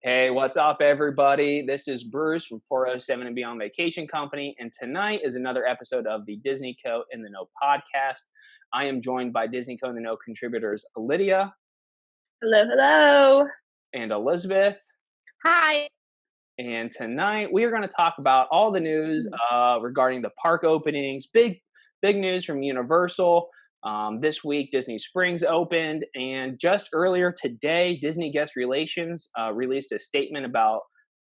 Hey, what's up, everybody? This is Bruce from 407 and Beyond Vacation Company, and tonight is another episode of the Disney Co. in the Know podcast. I am joined by Disney Co. in the Know contributors Lydia Hello, hello. and Elizabeth. Hi. And tonight we are going to talk about all the news regarding the park openings. Big news from Universal. This week, Disney Springs opened, and just earlier today, Disney Guest Relations released a statement about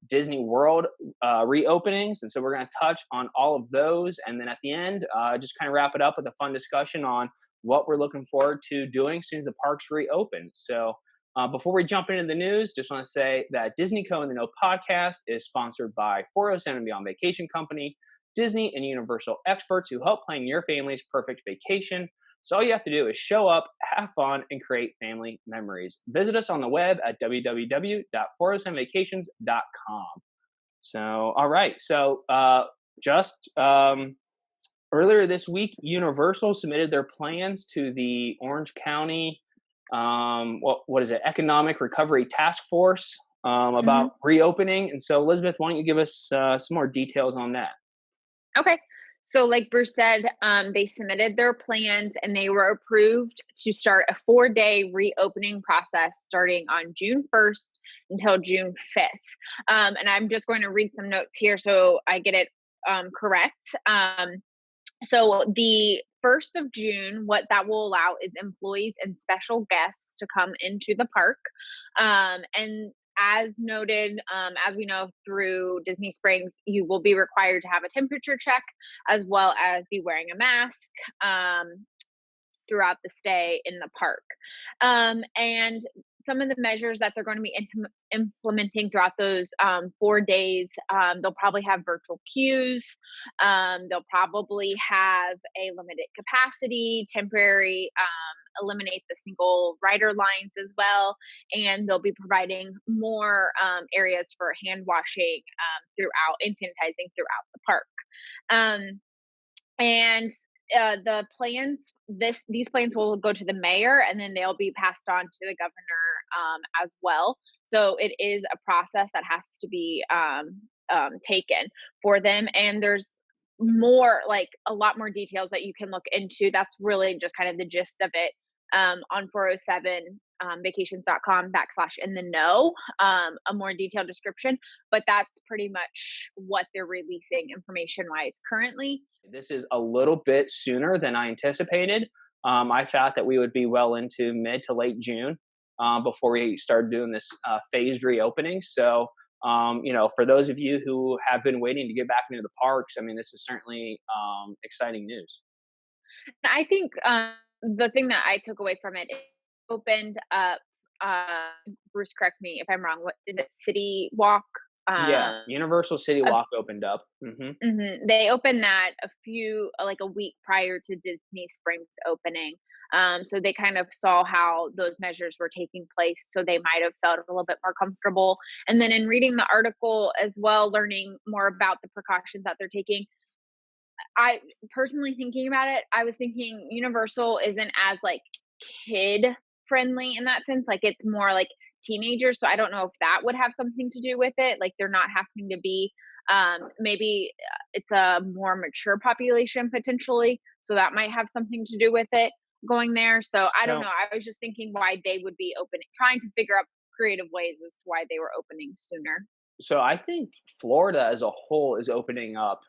Disney World reopenings. And so we're going to touch on all of those. And then at the end, just kind of wrap it up with a fun discussion on what we're looking forward to doing as soon as the parks reopen. So before we jump into the news, just want to say that Disney Co. in the Know podcast is sponsored by 407 and Beyond Vacation Company, Disney and Universal experts who help plan your family's perfect vacation. So all you have to do is show up, have fun, and create family memories. Visit us on the web at www.407vacations.com. So, all right. So just earlier this week, Universal submitted their plans to the Orange County what is it? Economic Recovery Task Force about reopening. And so, Elizabeth, why don't you give us some more details on that? Okay. So like Bruce said, they submitted their plans and they were approved to start a 4-day reopening process starting on June 1st until June 5th. And I'm just going to read some notes here so I get it correct. So the 1st of June, what that will allow is employees and special guests to come into the park. And as noted, as we know through Disney Springs, you will be required to have a temperature check as well as be wearing a mask throughout the stay in the park. And some of the measures that they're going to be implementing throughout those 4 days, they'll probably have virtual queues. They'll probably have a limited capacity, temporary, eliminate the single rider lines as well. And they'll be providing more areas for hand washing throughout and sanitizing throughout the park. And the plans, these plans will go to the mayor and then they'll be passed on to the governor as well. So it is a process that has to be taken for them. And there's more, like a lot more details that you can look into. That's really just kind of the gist of it on 407 vacations.com/in-the-know, a more detailed description, but that's pretty much what they're releasing information wise currently. This is a little bit sooner than I anticipated. I thought that we would be well into mid to late June before we start doing this phased reopening. So, for those of you who have been waiting to get back into the parks, I mean, this is certainly exciting news. I think the thing that I took away from it opened up, Bruce, correct me if I'm wrong, what is it, City Walk? Yeah, Universal City Walk opened up. They opened that a week prior to Disney Springs opening. So they kind of saw how those measures were taking place. So they might have felt a little bit more comfortable. And then in reading the article as well, learning more about the precautions that they're taking, I personally thinking about it, I was thinking Universal isn't as like kid friendly in that sense. Like it's more like teenagers. So I don't know if that would have something to do with it. Like they're not having to be, maybe it's a more mature population potentially. So that might have something to do with it going there. So I don't know. I was just thinking why they would be opening, trying to figure out creative ways as to why they were opening sooner. So I think Florida as a whole is opening up,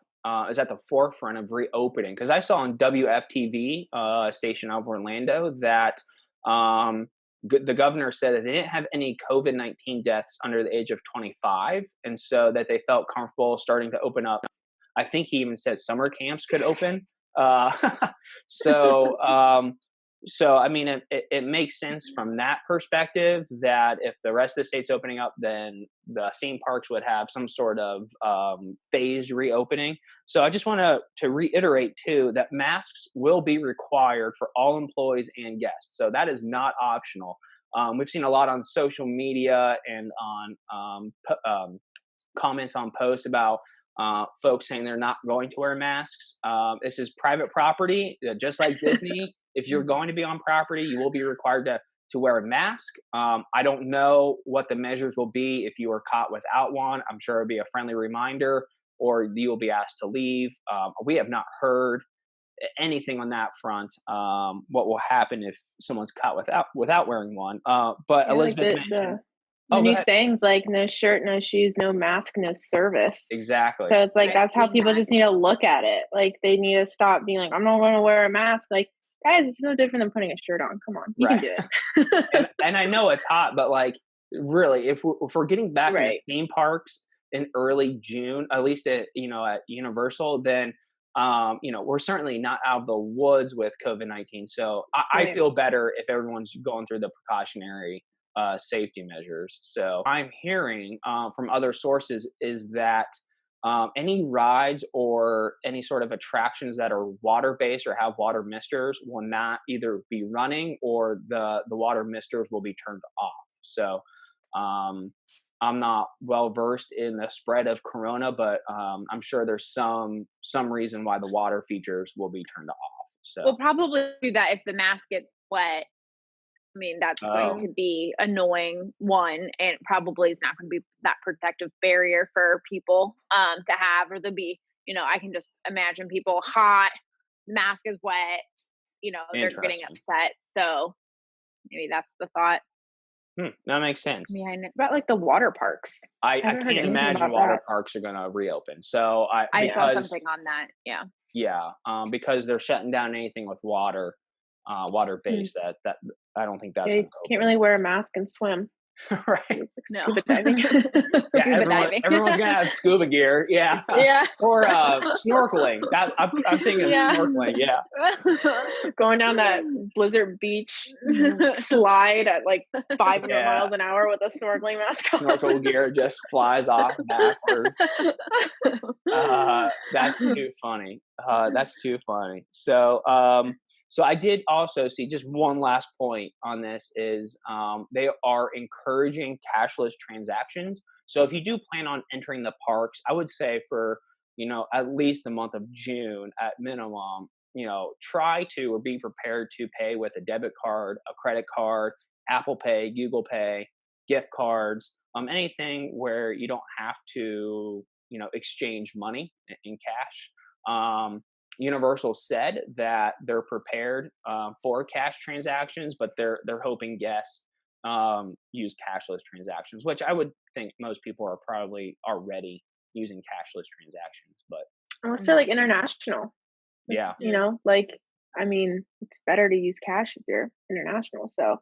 is at the forefront of reopening. Because I saw on WFTV, station out of Orlando, that the governor said that they didn't have any COVID-19 deaths under the age of 25. And so that they felt comfortable starting to open up. I think he even said summer camps could open. So, I mean, it makes sense from that perspective that if the rest of the state's opening up, then the theme parks would have some sort of phased reopening. So I just want to reiterate, too, that masks will be required for all employees and guests. So that is not optional. We've seen a lot on social media and on comments on posts about folks saying they're not going to wear masks. This is private property, just like Disney. If you're going to be on property, you will be required to to wear a mask. I don't know what the measures will be if you are caught without one. I'm sure it'll be a friendly reminder, or you will be asked to leave. We have not heard anything on that front. What will happen if someone's caught without wearing one? But Yeah, like Elizabeth mentioned. the Oh, go new ahead. saying's like no shirt, no shoes, no mask, no service. Exactly. So it's like I've that's how seen people that. just need to look at it. Like they need to stop being like, I'm not going to wear a mask. Like, guys, it's no different than putting a shirt on. Come on, you Right. can do it. And I know it's hot, but like really, if we're getting back into Right. theme parks in early June, at least at Universal, then we're certainly not out of the woods with COVID-19. So I Right. feel better if everyone's going through the precautionary safety measures. So I'm hearing from other sources is that any rides or any sort of attractions that are water based or have water misters will not either be running, or the water misters will be turned off. So I'm not well versed in the spread of corona, but I'm sure there's some reason why the water features will be turned off. So We'll probably do that if the mask gets wet. I mean, that's going oh to be annoying, one, and probably is not going to be that protective barrier for people to have, or there'll be, I can just imagine people hot, mask is wet, they're getting interesting. upset. So maybe that's the thought That makes sense. behind it. About like the water parks. I haven't heard can't anything imagine about water that. parks are going to reopen. So I saw because something on that. Yeah. yeah, because they're shutting down anything with water Hmm. based. That I don't think that's Yeah, going you to can't open. really wear a mask and swim. Right. It's like No. scuba diving. Yeah, Scuba diving. everyone's gonna have scuba gear. Yeah, Yeah. or snorkeling. That I'm thinking of Yeah. snorkeling. Yeah, Going down that Blizzard Beach slide at like 500 yeah. miles an hour with a snorkeling mask on. Snorkel gear just flies off backwards. That's too funny. That's too funny. So I did also see just one last point on this is they are encouraging cashless transactions. So if you do plan on entering the parks, I would say for at least the month of June at minimum, try to or be prepared to pay with a debit card, a credit card, Apple Pay, Google Pay, gift cards, anything where you don't have to exchange money in cash. Universal said that they're prepared for cash transactions, but they're hoping guests use cashless transactions, which I would think most people are probably already using cashless transactions. But Unless they're like international. yeah, I mean, it's better to use cash if you're international. So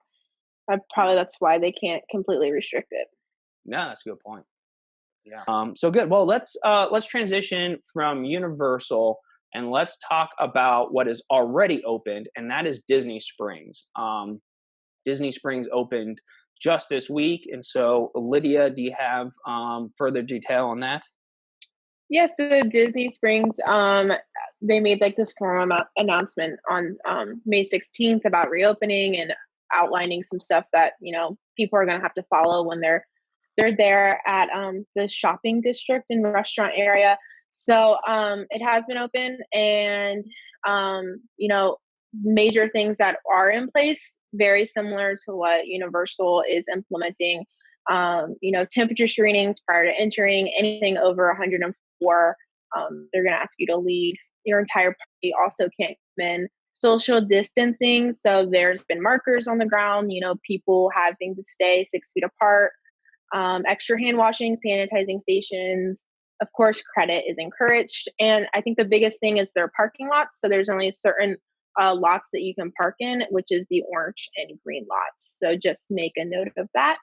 that's why they can't completely restrict it. no, that's a good point. Yeah. So good. Well, let's transition from Universal and let's talk about what is already opened, and that is Disney Springs. Disney Springs opened just this week, and so Lydia, do you have further detail on that? Yes, so Disney Springs, they made like this formal announcement on May 16th about reopening and outlining some stuff that people are going to have to follow when they're there at the shopping district and restaurant area. So it has been open, and major things that are in place, very similar to what Universal is implementing. Temperature screenings prior to entering. Anything over 104, they're going to ask you to leave. Your entire party also can't come in. Social distancing, so there's been markers on the ground. People having to stay 6 feet apart. Extra hand washing, sanitizing stations. Of course, credit is encouraged. And I think the biggest thing is their parking lots. So there's only certain lots that you can park in, which is the orange and green lots. So just make a note of that.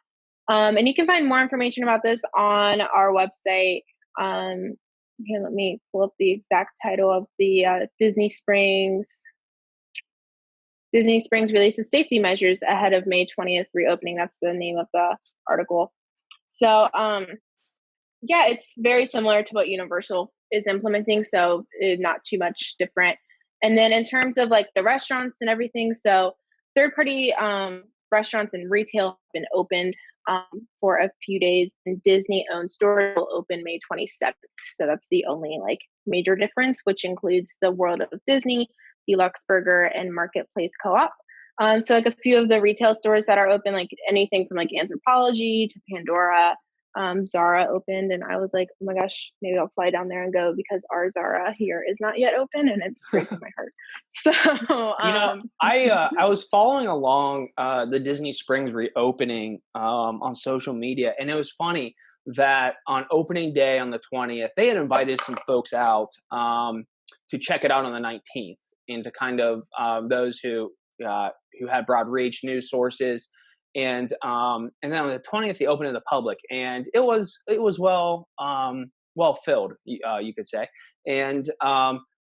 And you can find more information about this on our website. Here, let me pull up the exact title of the Disney Springs. Disney Springs releases safety measures ahead of May 20th reopening. That's the name of the article. So, it's very similar to what Universal is implementing, so not too much different. And then in terms of like the restaurants and everything, so third-party restaurants and retail have been opened for a few days, and Disney-owned stores will open May 27th. So that's the only like major difference, which includes the World of Disney, Deluxe Burger, and Marketplace Co-op. So like a few of the retail stores that are open, like anything from like Anthropologie to Pandora, Zara opened, and I was like, oh my gosh, maybe I'll fly down there and go because our Zara here is not yet open, and it's breaking my heart. So, I was following along the Disney Springs reopening on social media, and it was funny that on opening day on the 20th, they had invited some folks out to check it out on the 19th, and to kind of those who had broad reach, news sources, and then on the 20th they opened to the public, and it was well filled, you could say, and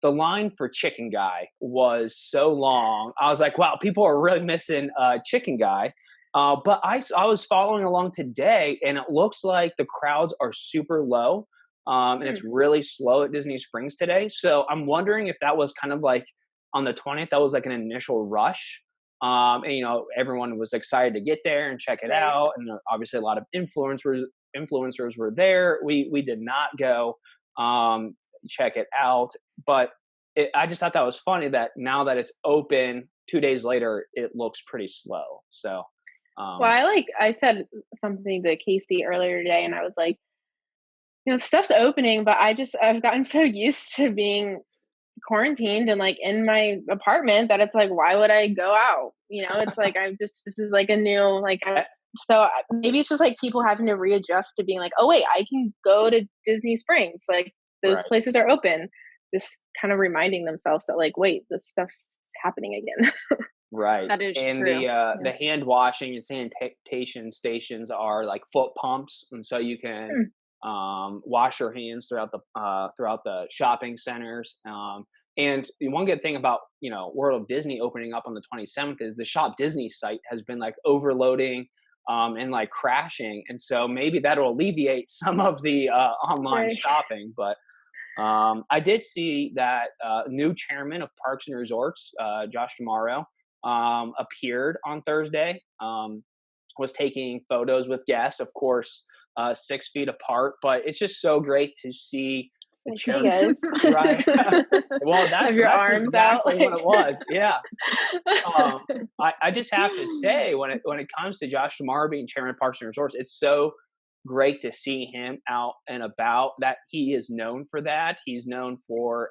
the line for Chicken Guy was so long. I was like, wow, people are really missing Chicken Guy. But I was following along today, and it looks like the crowds are super low, and it's really slow at Disney Springs today. So I'm wondering if that was kind of like on the 20th, that was like an initial rush. And everyone was excited to get there and check it out, and obviously a lot of influencers were there. We did not go check it out, but I just thought that was funny that now that it's open 2 days later, it looks pretty slow. So, well, I said something to Casey earlier today, and I was like, stuff's opening, but I've gotten so used to being quarantined and like in my apartment that it's like, why would I go out? It's like this is like a new so maybe it's just like people having to readjust to being like, oh wait, I can go to Disney Springs, like those right. places are open. Just kind of reminding themselves that like, wait, this stuff's happening again. Right. That is and true. The hand washing and sanitation stations are like foot pumps, and so you can wash your hands throughout the shopping centers. And the one good thing about World of Disney opening up on the 27th is the Shop Disney site has been like overloading and like crashing, and so maybe that'll alleviate some of the online shopping. But I did see that new chairman of Parks and Resorts, Josh Tomorrow, appeared on Thursday, was taking photos with guests, of course, 6 feet apart. But it's just so great to see the chairman. Hey right. Well, have your that's arms exactly out. what it was. Yeah. I just have to say, when it comes to Josh Tomorrow being chairman of Parks and Resorts, it's so great to see him out and about. That he is known for that. He's known for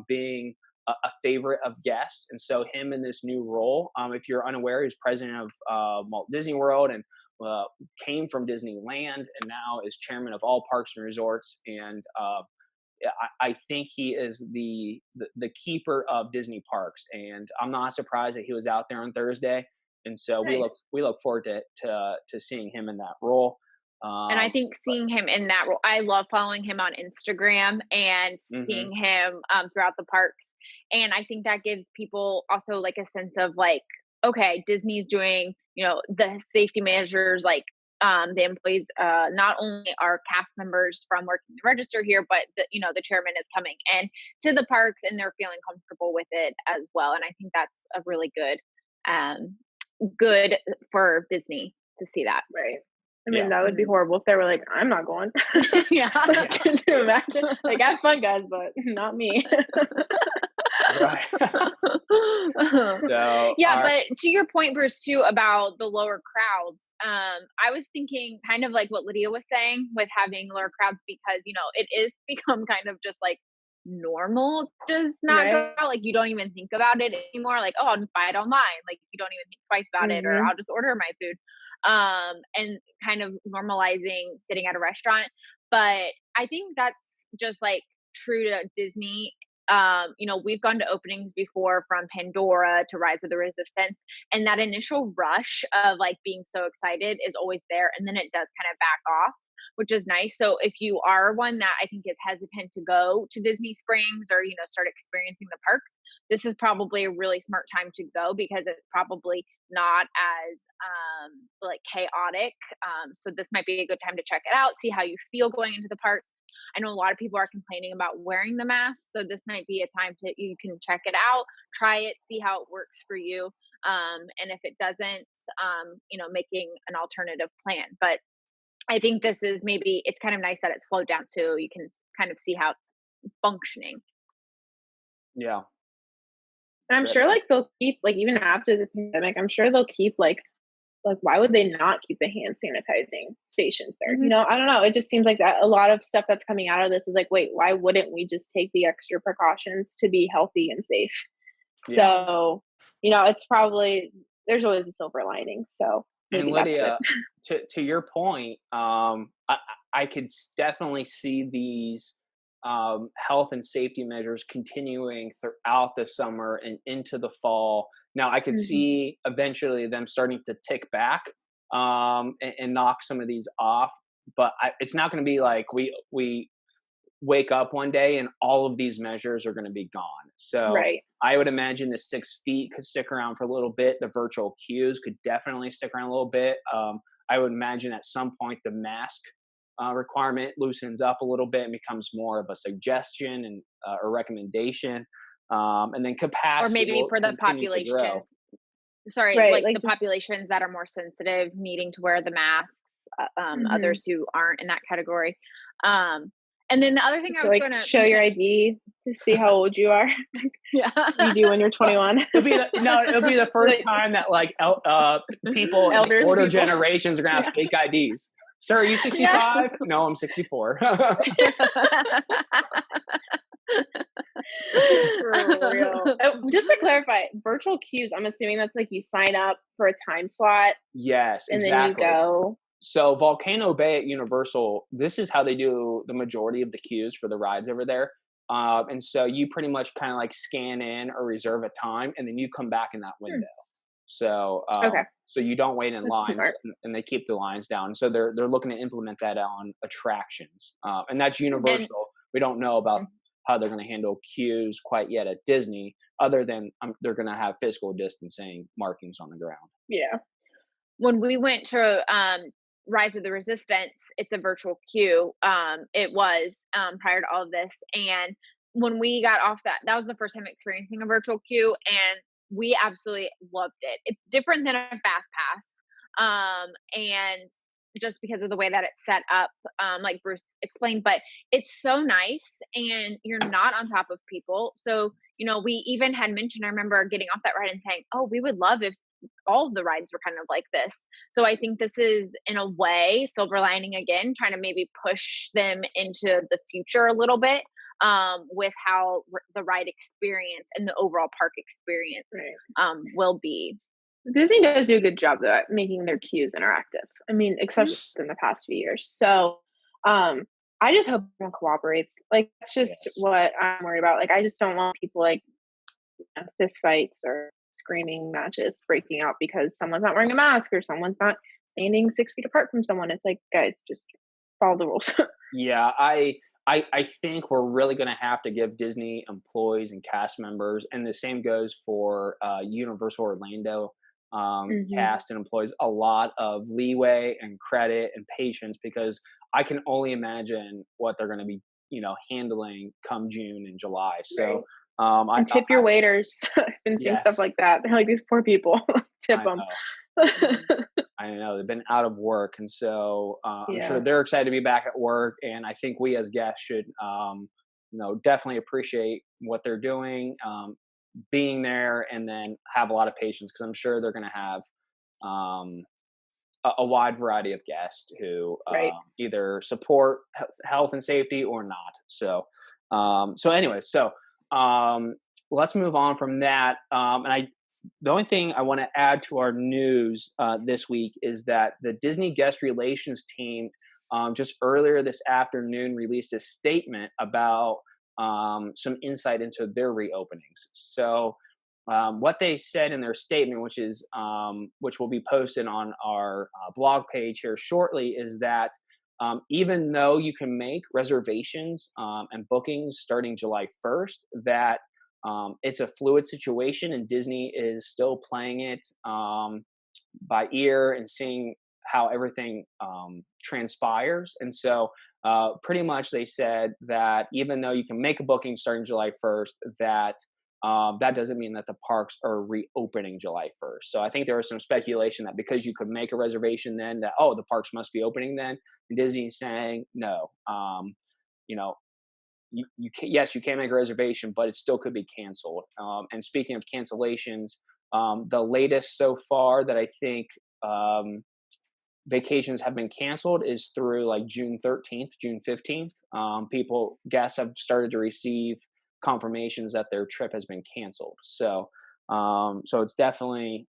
being a favorite of guests, and so him in this new role. If you're unaware, he's president of Walt Disney World, and came from Disneyland, and now is chairman of all Parks and Resorts. And I think he is the keeper of Disney parks, and I'm not surprised that he was out there on Thursday. And so Nice. we look forward to seeing him in that role. And I think seeing him in that role, I love following him on Instagram and seeing him throughout the parks. And I think that gives people also like a sense of like, okay, Disney's doing, the safety measures, like the employees, not only are cast members from working the register here, but the chairman is coming and to the parks, and they're feeling comfortable with it as well. And I think that's a really good for Disney to see that. Right. I mean, that would be horrible if they were like, I'm not going. Yeah. Could you imagine? Like, have fun, guys, but not me. Right. But to your point, Bruce, too, about the lower crowds, I was thinking kind of like what Lydia was saying with having lower crowds, because it is become kind of just like normal to just not go out. Like, you don't even think about it anymore. Like, oh, I'll just buy it online. Like, you don't even think twice about it, or I'll just order my food. And kind of normalizing sitting at a restaurant. But I think that's just like true to Disney. We've gone to openings before, from Pandora to Rise of the Resistance, and that initial rush of like being so excited is always there, and then it does kind of back off, which is nice. So if you are one that I think is hesitant to go to Disney Springs, or start experiencing the parks, this is probably a really smart time to go, because it's probably not as like chaotic. So this might be a good time to check it out, see how you feel going into the parks. I know a lot of people are complaining about wearing the mask, so this might be a time you can check it out, try it, see how it works for you. And if it doesn't, making an alternative plan. But I think it's kind of nice that it's slowed down too. You can kind of see how it's functioning. Yeah. And I'm sure, Right. like, they'll keep, like, even after the pandemic, I'm sure they'll keep, like, why would they not keep the hand sanitizing stations there? You Mhm. know, I don't know. It just seems like that a lot of stuff that's coming out of this is like, wait, why wouldn't we just take the extra precautions to be healthy and safe? Yeah. So, it's probably there's always a silver lining. So And maybe that's it. Lydia, to your point, I could definitely see these health and safety measures continuing throughout the summer and into the fall. Now, I could Mhm. see eventually them starting to tick back and knock some of these off, but it's not going to be like we wake up one day and all of these measures are going to be gone. So Right. I would imagine the 6 feet could stick around for a little bit. The virtual queues could definitely stick around a little bit. I would imagine at some point the mask requirement loosens up a little bit and becomes more of a suggestion and a recommendation. And then Or capacity maybe will for the continue to grow. populations, sorry, Right. like Like the just populations that are more sensitive, needing to wear the masks, mhm. others who aren't in that category. Um, and then the other thing I To was like going to show your mention, ID to see how old you are. yeah, You do when you're Well, 21. it'll be the first Like time that like people in the elderly older people. generations are gonna have Yeah. fake IDs. Sir, are you Yeah. 65? No, I'm 64. For real. Oh, just to clarify, virtual queues, I'm assuming that's like you sign up for a time slot Yes, and then you exactly. go. So Volcano Bay at Universal, this is how they do the majority of the queues for the rides over there. And so you pretty much kind of like scan in or reserve a time, and then you come back in that Hmm, window. So okay, so you don't wait in that's lines, smart. and they keep the lines down. So they're looking to implement that on attractions, and that's and Universal. We don't know about how they're going to handle queues quite yet at Disney, other than they're going to have physical distancing markings on the ground. Yeah. when we went to Rise of the Resistance, it's a virtual queue. It was prior to all of this, and when we got off that was the first time experiencing a virtual queue, and we absolutely loved it. It's different than a fast pass, and just because of the way that it's set up, like Bruce explained, but it's so nice, and you're not on top of people. So we even had mentioned. I remember getting off that ride and saying, "Oh, we would love if all of the rides were kind of like this." So I think this is, in a way, silver lining again, trying to maybe push them into the future a little bit, with how the ride experience and the overall park experience Right. will be. Disney does do a good job though at making their queues interactive. I mean, Mhm. especially in the past few years. So, I just hope everyone cooperates. Like, that's just Yes. what I'm worried about. Like, I just don't want people like fist fights or screaming matches breaking out because someone's not wearing a mask or someone's not standing 6 feet apart from someone. It's like, guys, just follow the rules. Yeah, I think we're really going to have to give Disney employees and cast members, and the same goes for Universal Orlando Hmm. cast and employees, a lot of leeway and credit and patience, because I can only imagine what they're going to be, handling come June and July. So, Right. I And tip your waiters. I've been seeing stuff yes, like that. They're like, these poor people. Tip I them. know. I know they've been out of work, and so I'm sure Yeah. they're excited to be back at work. And I think we as guests should, definitely appreciate what they're doing, being there, and then have a lot of patience, because I'm sure they're going to have um, a wide variety of guests who Right. either support health and safety or not. So, anyway, um, let's move on from that. The only thing I want to add to our news this week is that the Disney guest relations team just earlier this afternoon released a statement about some insight into their reopenings. So, what they said in their statement, which will be posted on our blog page here shortly, is that even though you can make reservations and bookings starting July 1st, that it's a fluid situation, and Disney is still playing it by ear and seeing how everything transpires. And so, pretty much, they said that even though you can make a booking starting July 1st, that that doesn't mean that the parks are reopening July 1st. So I think there was some speculation that because you could make a reservation then, that, the parks must be opening then. And Disney's saying no. You know, yes, you can make a reservation, but it still could be canceled. And speaking of cancellations, the latest so far that I think vacations have been canceled is through like June 13th, June 15th. Guests have started to receive confirmations that their trip has been canceled. So it's definitely,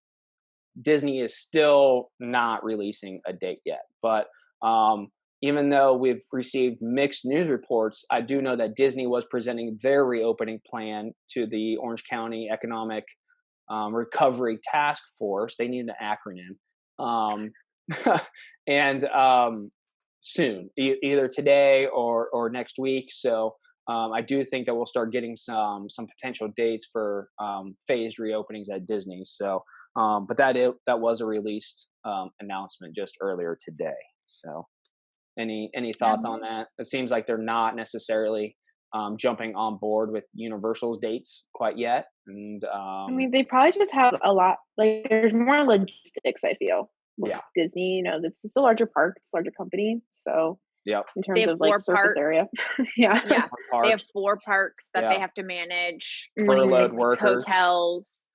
Disney is still not releasing a date yet. But even though we've received mixed news reports, I do know that Disney was presenting their reopening plan to the Orange County Economic Recovery Task Force. They need an acronym. And soon, either today or next week. So I do think that we'll start getting some potential dates for phased reopenings at Disney. So, but that was a released announcement just earlier today. So, any thoughts on that? It seems like they're not necessarily jumping on board with Universal's dates quite yet. And I mean, they probably just have a lot. Like, there's more logistics, I feel, with Disney. It's a larger park, it's a larger company. So, in terms of like surface area, yeah, they have 4 parks that they have to manage, 26 hotels.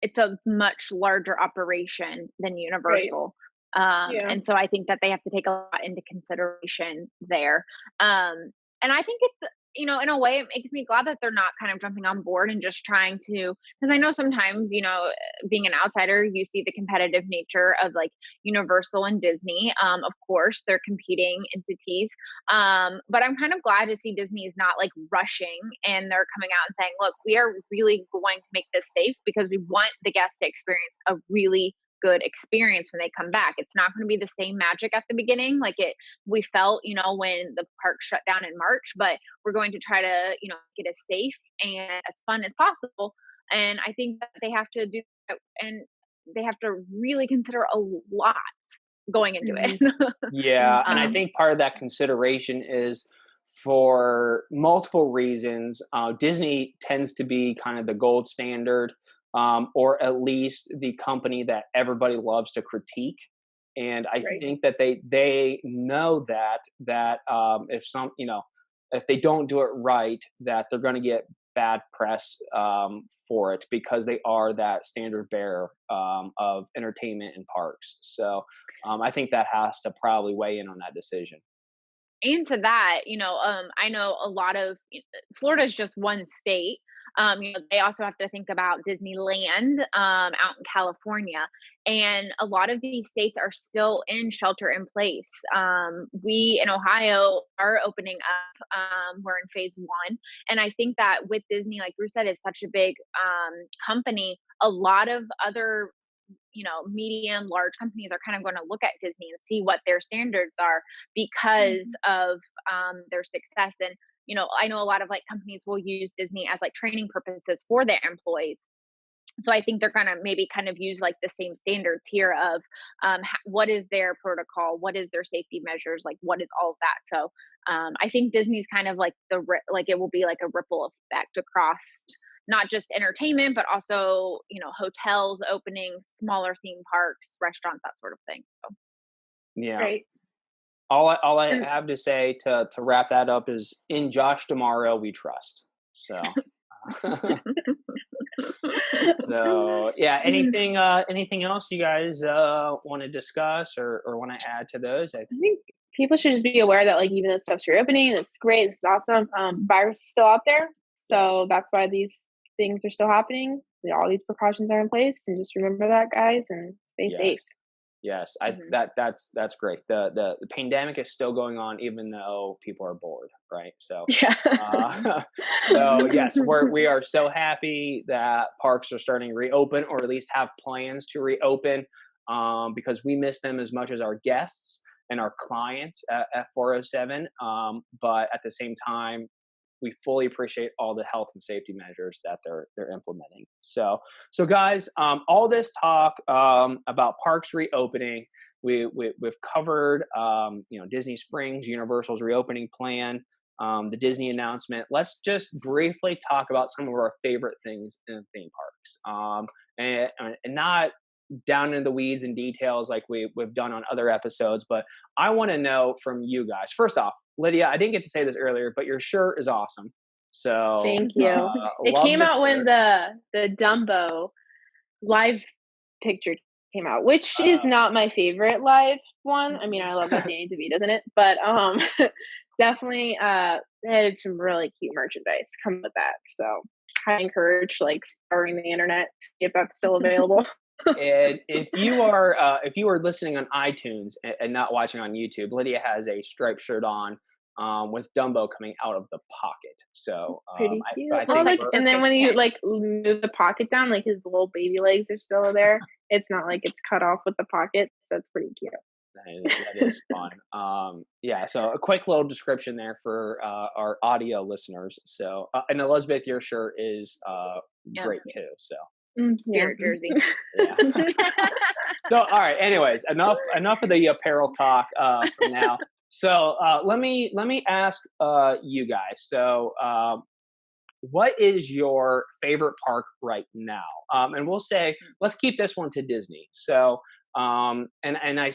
It's a much larger operation than Universal. Right. And so I think that they have to take a lot into consideration there. And I think it's, in a way, it makes me glad that they're not kind of jumping on board and just trying to, because I know sometimes, being an outsider, you see the competitive nature of like Universal and Disney. Of course, they're competing entities. But I'm kind of glad to see Disney is not like rushing and they're coming out and saying, look, we are really going to make this safe because we want the guests to experience a really good experience when they come back. It's not going to be the same magic at the beginning like we felt, when the park shut down in March, but we're going to try to, get as safe and as fun as possible. And I think that they have to do that, and they have to really consider a lot going into it. Yeah. And I think part of that consideration is for multiple reasons. Disney tends to be kind of the gold standard, or at least the company that everybody loves to critique. And I think that they know that if they don't do it right, that they're going to get bad press for it because they are that standard bearer of entertainment in parks. So I think that has to probably weigh in on that decision. And to that, I know a lot of Florida is just one state. They also have to think about Disneyland out in California. And a lot of these states are still in shelter in place. We in Ohio are opening up. We're in phase 1. And I think that with Disney, like Bruce said, is such a big company, a lot of other medium, large companies are kind of going to look at Disney and see what their standards are because of their success. And, I know a lot of like companies will use Disney as like training purposes for their employees. So I think they're going to maybe kind of use like the same standards here of what is their protocol, what is their safety measures, like what is all of that. So I think Disney's kind of like it will be like a ripple effect across not just entertainment, but also, hotels opening, smaller theme parks, restaurants, that sort of thing. So. Yeah. Right. All I have to say to wrap that up is in Josh tomorrow we trust. So. So yeah, anything else you guys want to discuss or want to add to those? I think people should just be aware that like even though stuff's reopening, it's great, it's awesome. Virus is still out there, so that's why these things are still happening. All these precautions are in place, and just remember that, guys, and stay safe. Yes, that's great. The pandemic is still going on, even though people are bored, right? So, so yes, we are so happy that parks are starting to reopen, or at least have plans to reopen, because we miss them as much as our guests and our clients at F407. But at the same time, we fully appreciate all the health and safety measures that they're implementing. So guys, all this talk about parks reopening, we've covered, Disney Springs, Universal's reopening plan, the Disney announcement. Let's just briefly talk about some of our favorite things in theme parks, and not down in the weeds and details like we've done on other episodes, but I want to know from you guys. First off, Lydia, I didn't get to say this earlier, but your shirt is awesome. So Thank you. It love came the out when shirt. the Dumbo live picture came out, which is not my favorite live one. I mean, I love that Danny DeVito, isn't it? But definitely they had some really cute merchandise come with that. So I encourage like scouring the internet to see if that's still available. And if you are listening on iTunes and not watching on YouTube, Lydia has a striped shirt on with Dumbo coming out of the pocket. So Pretty cute. I Well, think like, and then when you like move the pocket down, like his little baby legs are still there. It's not like it's cut off with the pocket. So it's pretty cute. that is fun. Yeah, so a quick little description there for our audio listeners. So, and Elizabeth, your shirt is great too. So, Spirit jersey. yeah. So, all right. Anyways, enough of the apparel talk for now. So, let me ask you guys. So, what is your favorite park right now? And we'll say let's keep this one to Disney. So, and I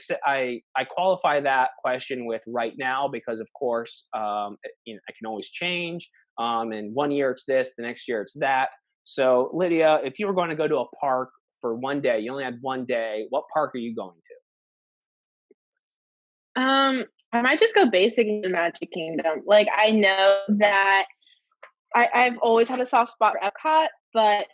qualify that question with right now because of course, I can always change. And one year it's this, the next year it's that. So, Lydia, if you were going to go to a park for one day, you only had one day, what park are you going to? I might just go basic in Magic Kingdom. Like, I know that I've always had a soft spot for Epcot, but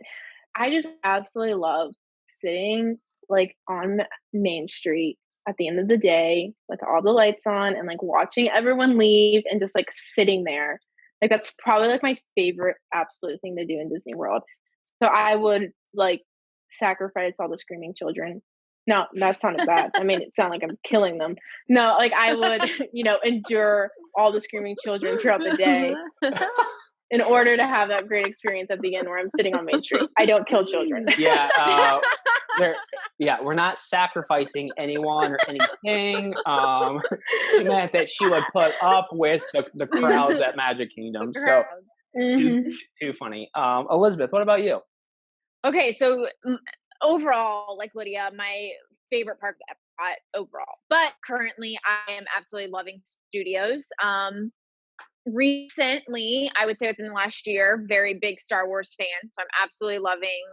I just absolutely love sitting like on Main Street at the end of the day with all the lights on and like watching everyone leave and just like sitting there. Like that's probably like my favorite absolute thing to do in Disney World. So I would like sacrifice all the screaming children. No, that sounded bad. I mean, it sounded like I'm killing them. No, like I would, endure all the screaming children throughout the day in order to have that great experience at the end where I'm sitting on Main Street. I don't kill children. Yeah, we're not sacrificing anyone or anything. It meant that she would put up with the crowds at Magic Kingdom. So too funny. Elizabeth, what about you? Okay, so overall, like Lydia, my favorite park is Epcot overall. But currently, I am absolutely loving Studios. Recently, I would say within the last year, very big Star Wars fan. So I'm absolutely loving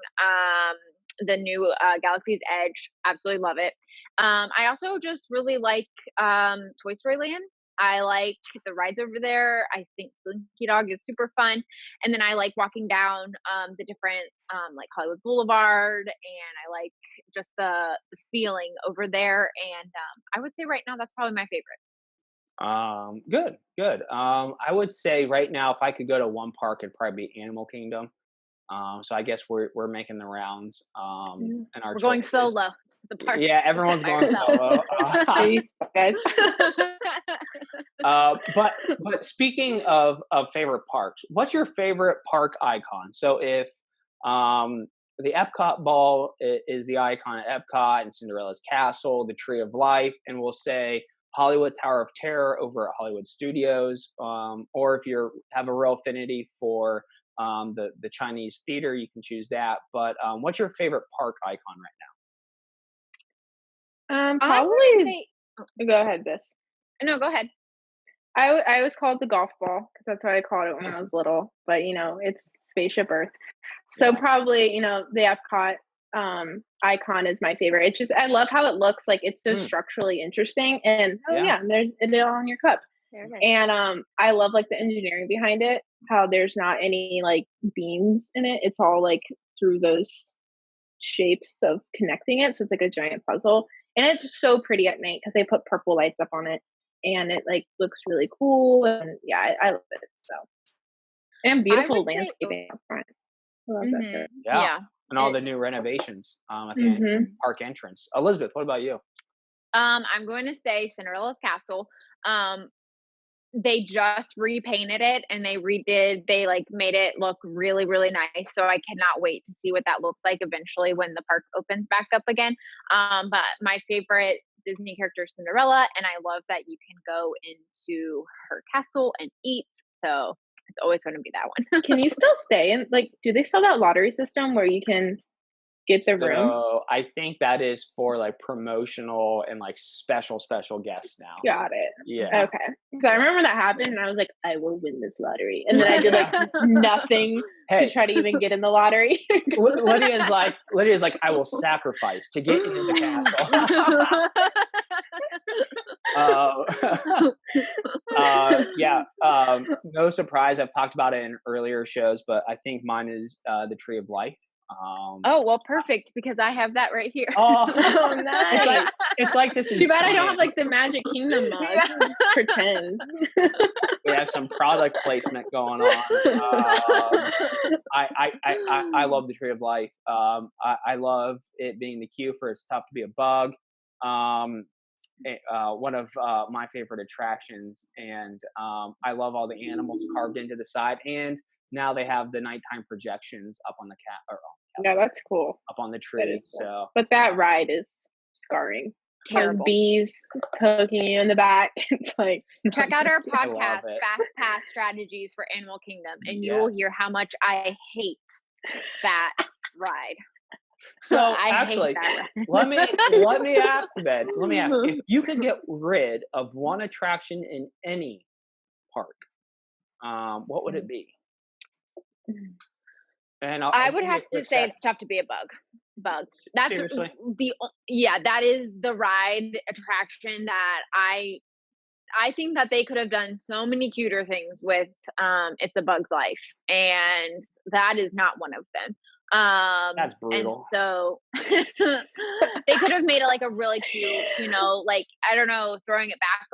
the new Galaxy's Edge. Absolutely love it. I also just really like Toy Story Land. I like the rides over there. I think Slinky Dog is super fun. And then I like walking down the different like Hollywood Boulevard, and I like just the feeling over there. And I would say right now that's probably my favorite. Good. I would say right now, if I could go to one park, it'd probably be Animal Kingdom. So I guess we're making the rounds. And we're going solo. The park. Yeah, everyone's going solo. Peace, guys. But speaking of favorite parks, what's your favorite park icon? So if the Epcot ball is the icon at Epcot, and Cinderella's Castle, the Tree of Life, and we'll say Hollywood Tower of Terror over at Hollywood Studios, or if you have a real affinity for the Chinese theater, you can choose that. But what's your favorite park icon right now? Probably. Go ahead, Biss. No, go ahead. I always call it the golf ball because that's what I called it when I was little. But it's Spaceship Earth. So probably the Epcot icon is my favorite. It's just I love how it looks. Like it's so structurally interesting, and there's it all on your cup. And I love like the engineering behind it. How there's not any like beams in it. It's all like through those shapes of connecting it. So it's like a giant puzzle, and it's so pretty at night because they put purple lights up on it, and it like looks really cool. And I love it. So and beautiful landscaping up front. I love that too. Yeah. And all the new renovations at the park entrance. Elizabeth, what about you? I'm going to say Cinderella's Castle. They just repainted it and they like made it look really, really nice. So I cannot wait to see what that looks like eventually when the park opens back up again. But my favorite Disney character is Cinderella, and I love that you can go into her castle and eat. So it's always going to be that one. Can you still stay? And like, do they still that lottery system where you can get the room? So I think that is for like promotional and like special guests now. Got it. Yeah. Okay. Because I remember that happened, and I was like, I will win this lottery, and then I did like nothing Hey, to try to even get in the lottery. Lydia's like, I will sacrifice to get into the castle. Yeah. No surprise. I've talked about it in earlier shows, but I think mine is the Tree of Life. Oh, well, perfect, because I have that right here. Oh, nice. It's like this is too bad I don't have like the Magic Kingdom mug. Yeah. Just pretend. We have some product placement going on. I love the Tree of Life. I love it being the queue for It's Tough to Be a Bug. One of my favorite attractions, and I love all the animals carved into the side, and now they have the nighttime projections up on the Yeah, that's cool. up on the tree. Cool. So, but that ride is scarring. Terrible. Those bees poking you in the back. It's like, check out our I love podcast, it. Fast Pass Strategies for Animal Kingdom, and you will hear how much I hate that ride. So I actually, hate that ride. let me ask if you could get rid of one attraction in any park, what would it be? And I would have to say It's Tough to Be a Bug. That's Seriously? that is the ride attraction that I think that they could have done so many cuter things with It's a Bug's Life, and that is not one of them. That's brutal. And so they could have made it like a really cute, like, I don't know, throwing it back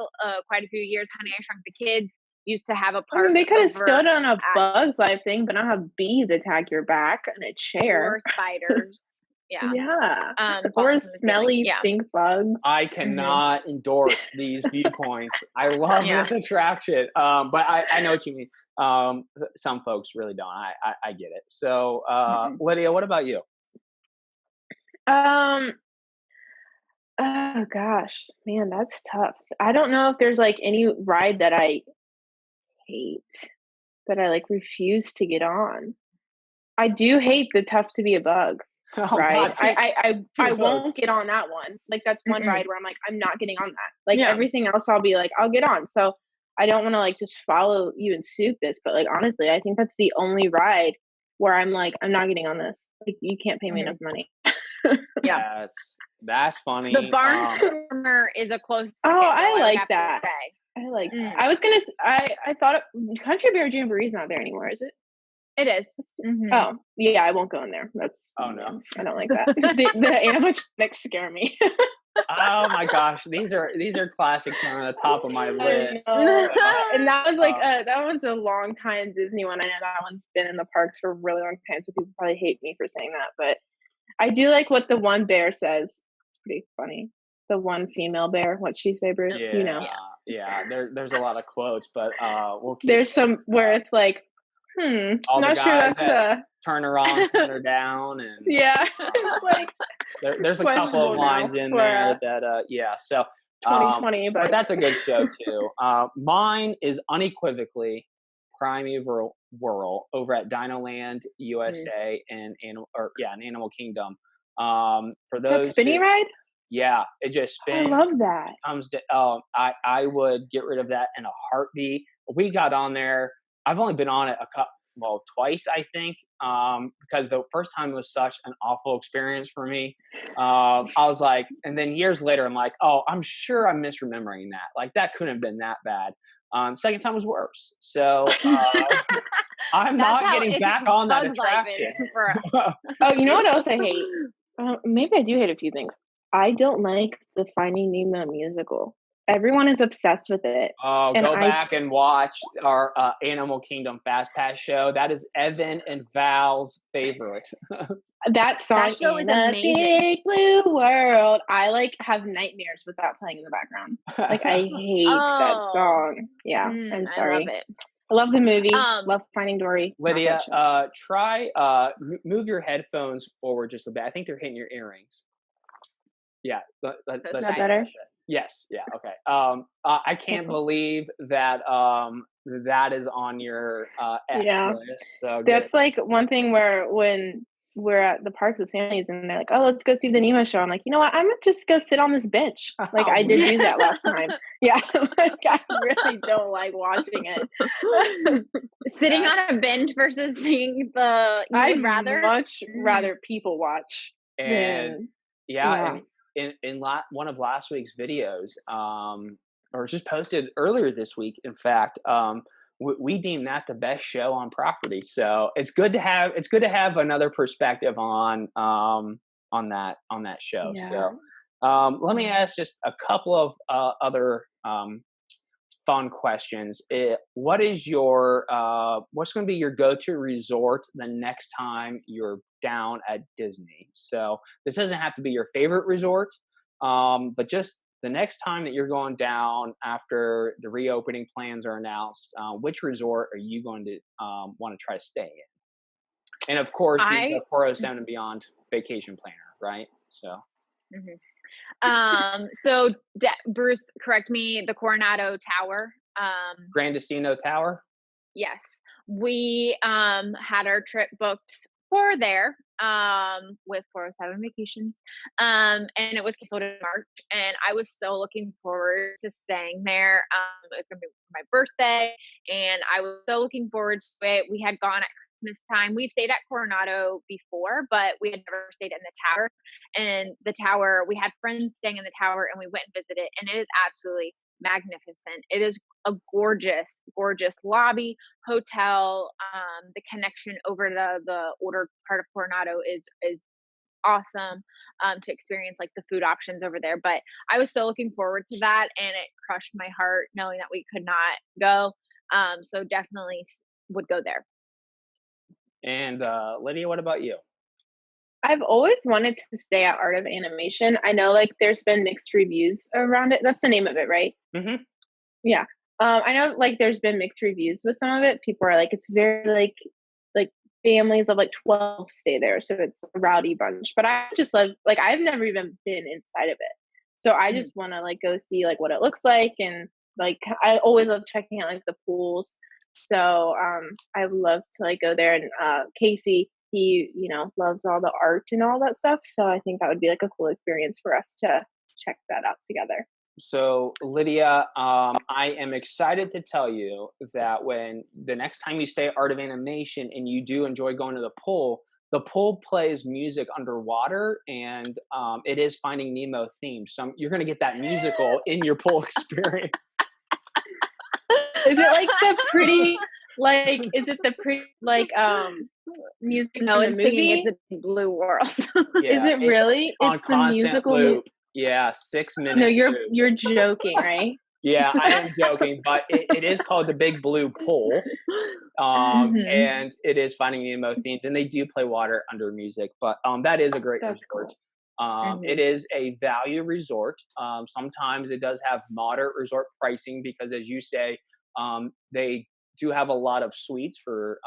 quite a few years, Honey, I Shrunk the Kids used to have a part. they could have still done a Bug's Life thing, but not have bees attack your back and a chair. Or spiders. Yeah. Yeah. Or smelly stink bugs. I cannot endorse these viewpoints. I love this attraction. But I know what you mean. Some folks really don't. I get it. So, Lydia, what about you? Oh gosh, man, that's tough. I don't know if there's like any ride that I hate, that I like refuse to get on. I do hate the Tough to Be a Bug ride. I won't get on that one. Like that's one ride where I'm like, I'm not getting on that. Like everything else I'll be like, I'll get on. So I don't want to like just follow you and soup this, but like honestly, I think that's the only ride where I'm like, I'm not getting on this. Like you can't pay me enough money. Yeah. That's funny. The Barnstormer is a close second, I like have that. to say. I like that. I was gonna. I thought Country Bear Jamboree's not there anymore, is it? It is. Oh yeah, I won't go in there. That's no, I don't like that. the animatronics scare me. Oh my gosh, these are classics on the top of my list. And that was like that one's a long time Disney one. I know that one's been in the parks for a really long time, so people probably hate me for saying that, but I do like what the one bear says. It's pretty funny. The one female bear, what'd she say, Bruce? Yeah, yeah. There's a lot of quotes, but we'll keep. There's some where it's like, all not the sure guys that's that turn around, turn her down, and like there's a couple of lines in there that So 2020, but that's a good show too. Mine is unequivocally Primeval Whirl over at Dinoland USA and Animal Kingdom. For those that spinny ride. Yeah, it just spins. I love that. Comes to, I would get rid of that in a heartbeat. We got on there. I've only been on it twice, I think, because the first time was such an awful experience for me. I was like, and then years later, I'm like, oh, I'm sure I'm misremembering that. Like that couldn't have been that bad. Second time was worse. So I'm not getting back on that attraction. Oh, you know what else I hate? Maybe I do hate a few things. I don't like the Finding Nemo musical. Everyone is obsessed with it. Oh, go back and watch our Animal Kingdom Fast Pass show. That is Evan and Val's favorite. That song that show is amazing. Big Blue World. I like have nightmares with that playing in the background. Like I hate that song. Yeah, I'm sorry. I love it. I love the movie. Love Finding Dory. Lydia, try move your headphones forward just a bit. I think they're hitting your earrings. Yeah, is that better? Yes. Yeah. Okay. I can't believe that that is on your X list. So that's like one thing where when we're at the parks with families and they're like, "Oh, let's go see the Nemo show." I'm like, "You know what? I'm gonna just go sit on this bench." Like I did do that last time. Yeah, like I really don't like watching it. Sitting on a bench versus seeing you I'd would rather? much rather people watch And than yeah, and one of last week's videos, or just posted earlier this week, in fact, we deem that the best show on property. So it's good to have another perspective on that show. Yeah. So let me ask just a couple of other fun questions. What is what's going to be your go-to resort the next time you're down at Disney? So this doesn't have to be your favorite resort, but just the next time that you're going down after the reopening plans are announced, which resort are you going to want to try to stay in? And of course, the 407 and Beyond vacation planner, right? So. So Bruce, correct me, the Coronado Tower. Grandestino Tower? Yes. We had our trip booked for there with 407 Vacations. And it was canceled in March. And I was so looking forward to staying there. It was going to be my birthday. And I was so looking forward to it. We had gone at Christmas time. We've stayed at Coronado before, but we had never stayed in the tower. And the tower, we had friends staying in the tower and we went and visited. And it is absolutely magnificent. It is a gorgeous, gorgeous lobby, hotel. The connection over to the older part of Coronado is awesome to experience like the food options over there. But I was so looking forward to that, and it crushed my heart knowing that we could not go. So definitely would go there. And Lydia, what about you? I've always wanted to stay at Art of Animation. I know like there's been mixed reviews around it. That's the name of it, right? Mm-hmm. Yeah. I know like there's been mixed reviews with some of it. People are like, it's very like families of like 12 stay there. So it's a rowdy bunch. But I just love, like, I've never even been inside of it. So I just want to like go see like what it looks like. And like, I always love checking out like the pools. So I would love to like go there. And Casey, he, loves all the art and all that stuff. So I think that would be like a cool experience for us to check that out together. So Lydia, I am excited to tell you that when the next time you stay at Art of Animation and you do enjoy going to the pool plays music underwater, and it is Finding Nemo themed. So you're going to get that musical in your pool experience. Is it like the pretty, like, is it the pretty, like, music No, in the it's singing movie? It's a Blue World. Yeah, Is it really? It's the musical loop. Yeah, 6 minutes. No, you're joking, right? Yeah, I am joking, but it is called the Big Blue Pool, and it is Finding Nemo themed, and they do play water under music, but that is a great resort. Cool. It is a value resort. Sometimes it does have moderate resort pricing because, as you say, they do have a lot of suites for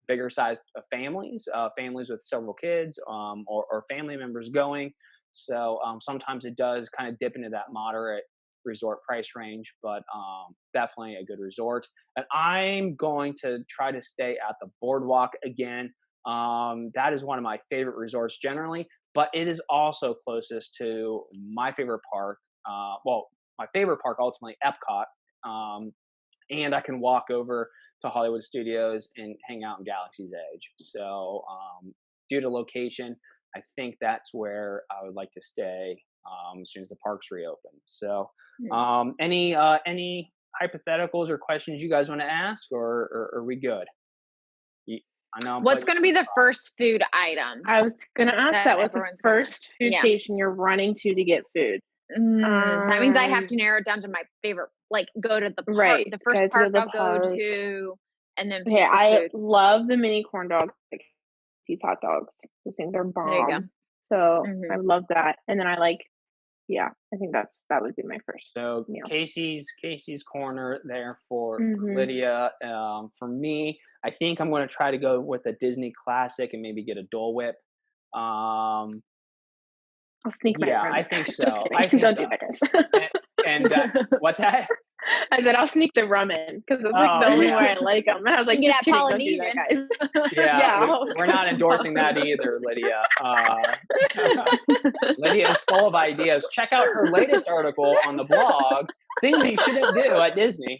bigger sized families with several kids, or family members going. So sometimes it does kind of dip into that moderate resort price range, but definitely a good resort. And I'm going to try to stay at the Boardwalk again. That is one of my favorite resorts generally, but it is also closest to my favorite park. My favorite park, ultimately, Epcot. And I can walk over to Hollywood Studios and hang out in Galaxy's Edge. So due to location, I think that's where I would like to stay as soon as the parks reopen. So any hypotheticals or questions you guys want to ask, or are we good? I know. What's going to be the first food item? I was going to ask that. What's the first food station you're running to get food? That means I have to narrow it down to my favorite, like go to the park, right. The first park I'll go to, and then I love the mini corn dogs, like these hot dogs. Those things are bomb. There you go. So I love that, and then I think that would be my first. So meal. Casey's Corner there for Lydia. For me, I think I'm going to try to go with a Disney classic and maybe get a Dole Whip. I'll sneak my I think so. Don't do that, guys. And what's that? I said I'll sneak the rum in because it's like Oh the only yeah, way I like them. And I was like, Get just that kidding, don't do that, Polynesian. guys. yeah. Yeah. We're not endorsing that either, Lydia. Lydia is full of ideas. Check out her latest article on the blog, things you shouldn't do at Disney.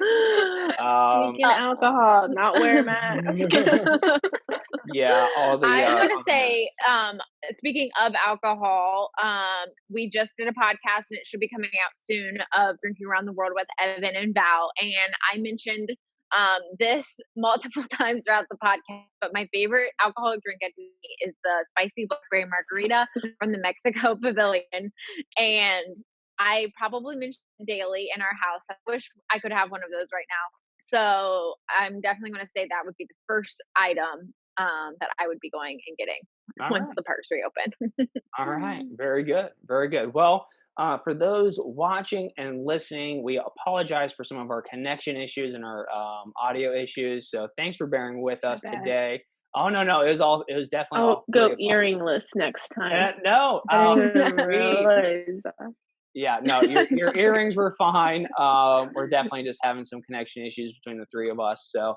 Sneaking alcohol, not wear a mask. Yeah, all the I'm all gonna the say, speaking of alcohol, we just did a podcast and it should be coming out soon of Drinking Around the World with Evan and Val. And I mentioned this multiple times throughout the podcast, but my favorite alcoholic drink at Disney is the spicy blackberry margarita from the Mexico Pavilion. And I probably mention it daily in our house. I wish I could have one of those right now. So I'm definitely going to say that would be the first item that I would be going and getting all once right. the parks reopen. All right, very good, very good. Well, for those watching and listening, we apologize for some of our connection issues and our audio issues. So thanks for bearing with us bad. today. Oh no, it was definitely Oh, all go three of us. earringless next time. No, I didn't even realize. yeah, no, your earrings were fine. We're definitely just having some connection issues between the three of us. So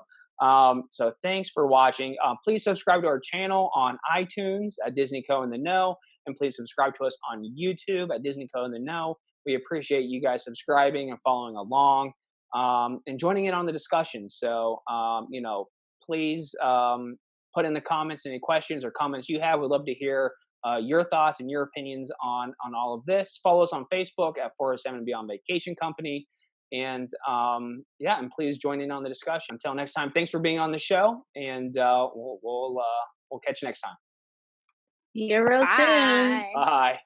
thanks for watching. Please subscribe to our channel on iTunes at Disney Co in the Know, and please subscribe to us on YouTube at Disney Co in the Know. We appreciate you guys subscribing and following along, and joining in on the discussion. So please put in the comments any questions or comments you have. We'd love to hear your thoughts and your opinions on all of this. Follow us on Facebook at 407 Beyond Vacation Company. And and please join in on the discussion. Until next time, thanks for being on the show, and we'll catch you next time. See you real soon. Bye.